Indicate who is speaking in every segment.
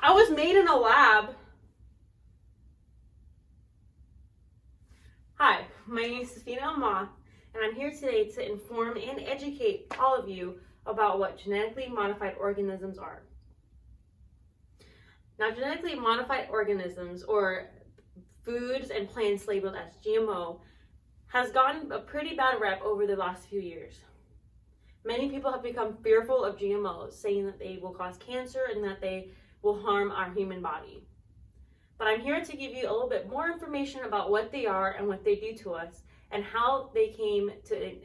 Speaker 1: I was made in a lab. Hi, my name is Safina Alma, and I'm here today to inform and educate all of you about what genetically modified organisms are. Now, genetically modified organisms, or foods and plants labeled as GMO, has gotten a pretty bad rep over the last few years. Many people have become fearful of GMOs, saying that they will cause cancer and that they will harm our human body. But I'm here to give you a little bit more information about what they are and what they do to us and how they came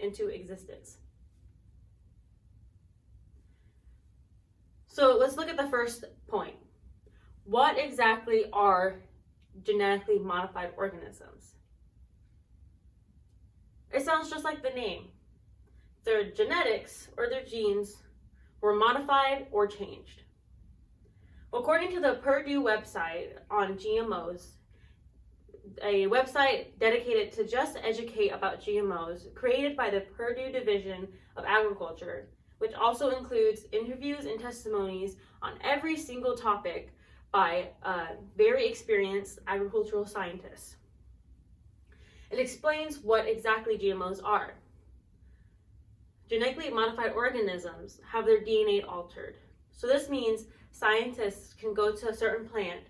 Speaker 1: into existence. So let's look at the first point. What exactly are genetically modified organisms? It sounds just like the name. Their genetics, or their genes, were modified or changed. According to the Purdue website on GMOs, a website dedicated to just educate about GMOs, created by the Purdue Division of Agriculture, which also includes interviews and testimonies on every single topic by very experienced agricultural scientists. It explains what exactly GMOs are. Genetically modified organisms have their DNA altered. So this means scientists can go to a certain plant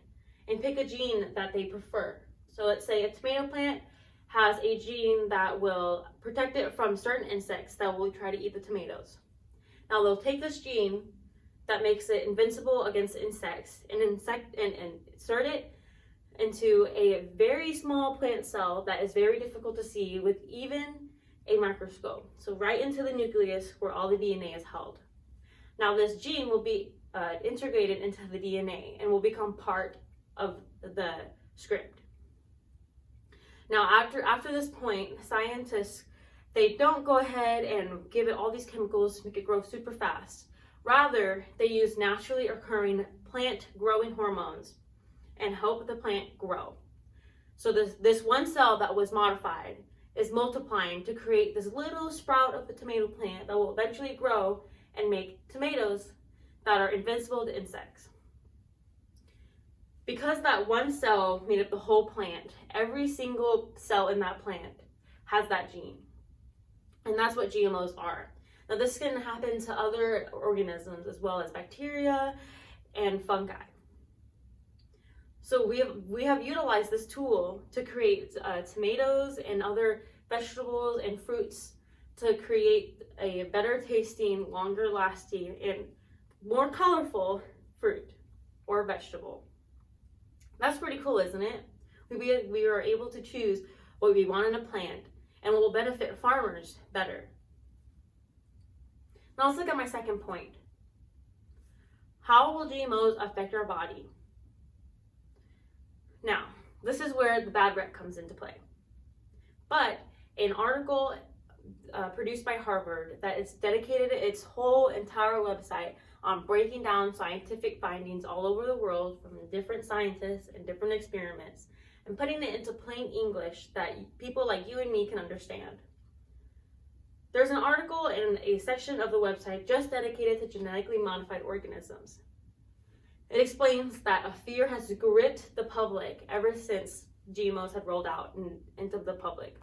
Speaker 1: and pick a gene that they prefer. So let's say a tomato plant has a gene that will protect it from certain insects that will try to eat the tomatoes. Now they'll take this gene that makes it invincible against insects and insert it into a very small plant cell that is very difficult to see with even a microscope. So right into the nucleus where all the DNA is held. Now this gene will be integrated into the DNA and will become part of the script. Now after this point, scientists, they don't go ahead and give it all these chemicals to make it grow super fast. Rather, they use naturally occurring plant growing hormones and help the plant grow. So this one cell that was modified is multiplying to create this little sprout of the tomato plant that will eventually grow and make tomatoes that are invincible to insects. Because that one cell made up the whole plant, every single cell in that plant has that gene. And that's what GMOs are. Now this can happen to other organisms as well as bacteria and fungi. So we have utilized this tool to create tomatoes and other vegetables and fruits to create a better tasting, longer lasting, and more colorful fruit or vegetable. That's pretty cool, isn't it? We were able to choose what we want in a plant and what will benefit farmers better. Now let's look at my second point. How will GMOs affect our body? Now, this is where the bad rep comes into play. But an article produced by Harvard that is dedicated its whole entire website on breaking down scientific findings all over the world from different scientists and different experiments and putting it into plain English that people like you and me can understand. There's an article in a section of the website just dedicated to genetically modified organisms. It explains that a fear has gripped the public ever since GMOs had rolled out into the public.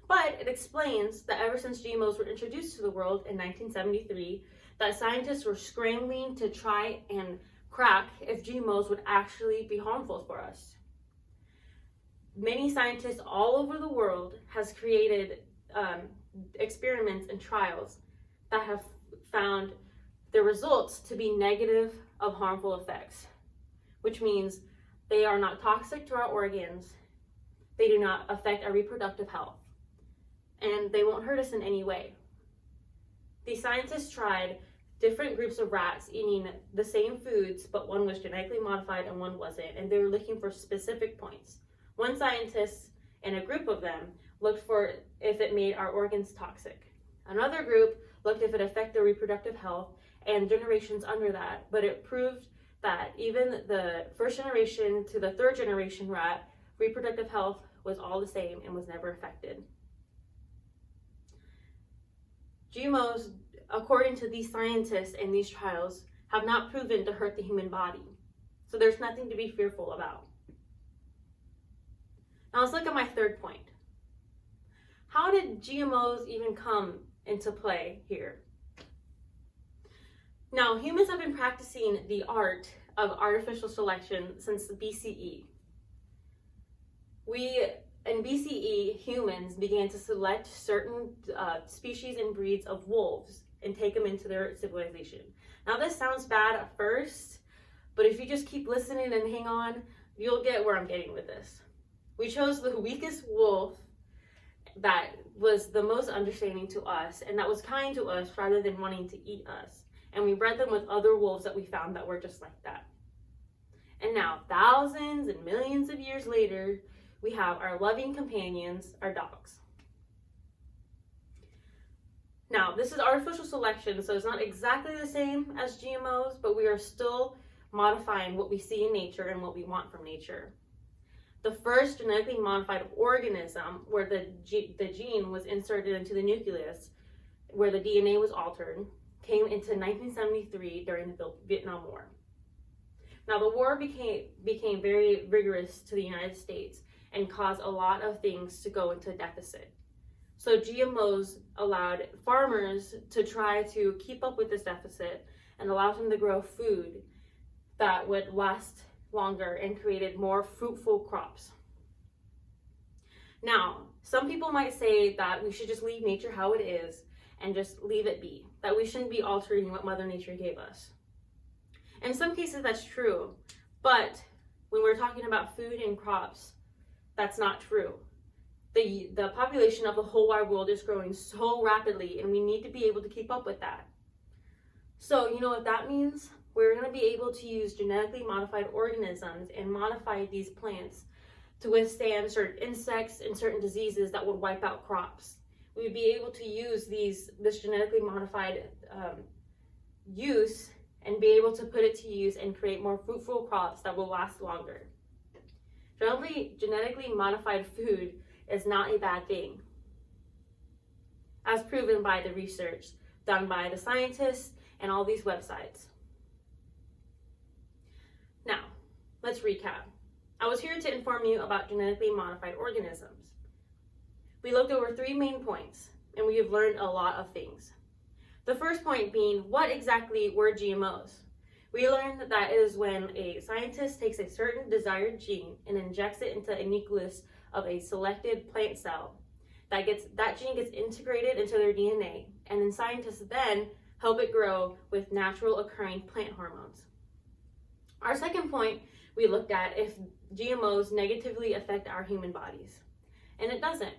Speaker 1: But it explains that ever since GMOs were introduced to the world in 1973, that scientists were scrambling to try and crack if GMOs would actually be harmful for us. Many scientists all over the world has created experiments and trials that have found the results to be negative of harmful effects, which means they are not toxic to our organs, they do not affect our reproductive health, and they won't hurt us in any way. These scientists tried different groups of rats eating the same foods, but one was genetically modified and one wasn't, and they were looking for specific points. One scientist and a group of them looked for if it made our organs toxic. Another group looked if it affected reproductive health and generations under that, but it proved that even the first generation to the third generation rat, reproductive health was all the same and was never affected. GMOs, according to these scientists and these trials, have not proven to hurt the human body. So there's nothing to be fearful about. Now let's look at my third point. How did GMOs even come into play here? Now, humans have been practicing the art of artificial selection since the BCE. In BCE, humans began to select certain species and breeds of wolves and take them into their civilization. Now, this sounds bad at first, but if you just keep listening and hang on, you'll get where I'm getting with this. We chose the weakest wolf that was the most understanding to us and that was kind to us rather than wanting to eat us. And we bred them with other wolves that we found that were just like that. And now, thousands and millions of years later, we have our loving companions, our dogs. Now, this is artificial selection, so it's not exactly the same as GMOs, but we are still modifying what we see in nature and what we want from nature. The first genetically modified organism where the gene was inserted into the nucleus, where the DNA was altered, came into 1973 during the Vietnam War. Now, the war became very rigorous to the United States and caused a lot of things to go into deficit. So GMOs allowed farmers to try to keep up with this deficit and allow them to grow food that would last longer and created more fruitful crops. Now, some people might say that we should just leave nature how it is and just leave it be, that we shouldn't be altering what Mother Nature gave us. In some cases, that's true, but when we're talking about food and crops, that's not true. The population of the whole wide world is growing so rapidly, and we need to be able to keep up with that. So, you know what that means? We're going to be able to use genetically modified organisms and modify these plants to withstand certain insects and certain diseases that would wipe out crops. We would be able to use this genetically modified use and be able to put it to use and create more fruitful crops that will last longer. Genetically modified food is not a bad thing, as proven by the research done by the scientists and all these websites. Now, let's recap. I was here to inform you about genetically modified organisms. We looked over 3 main points, and we have learned a lot of things. The first point being, what exactly were GMOs? We learned that it is when a scientist takes a certain desired gene and injects it into a nucleus of a selected plant cell. That gene gets integrated into their DNA, and then scientists then help it grow with natural occurring plant hormones. Our second point, we looked at if GMOs negatively affect our human bodies. And it doesn't.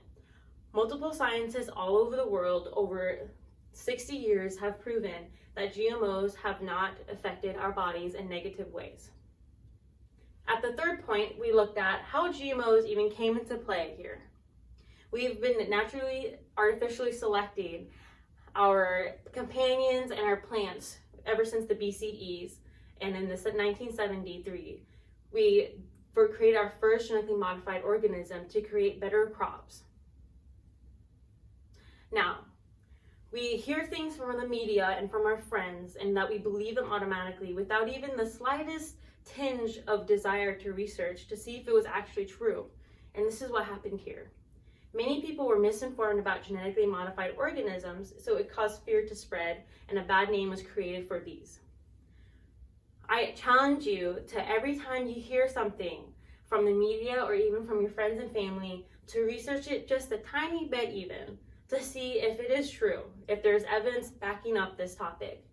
Speaker 1: Multiple scientists all over the world over 60 years have proven that GMOs have not affected our bodies in negative ways. At the third point, we looked at how GMOs even came into play here. We've been naturally, artificially selecting our companions and our plants ever since the BCEs, and in this 1973, we created our first genetically modified organism to create better crops. Now, we hear things from the media and from our friends and that we believe them automatically without even the slightest tinge of desire to research to see if it was actually true. And this is what happened here. Many people were misinformed about genetically modified organisms, so it caused fear to spread and a bad name was created for these. I challenge you to, every time you hear something from the media or even from your friends and family, to research it just a tiny bit even, to see if it is true, if there's evidence backing up this topic.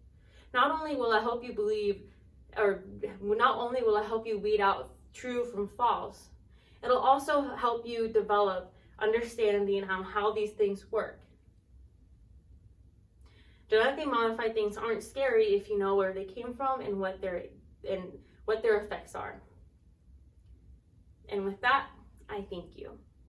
Speaker 1: Not only will I help you weed out true from false, it'll also help you develop understanding on how these things work. Genetically modified things aren't scary if you know where they came from and what their effects are. And with that, I thank you.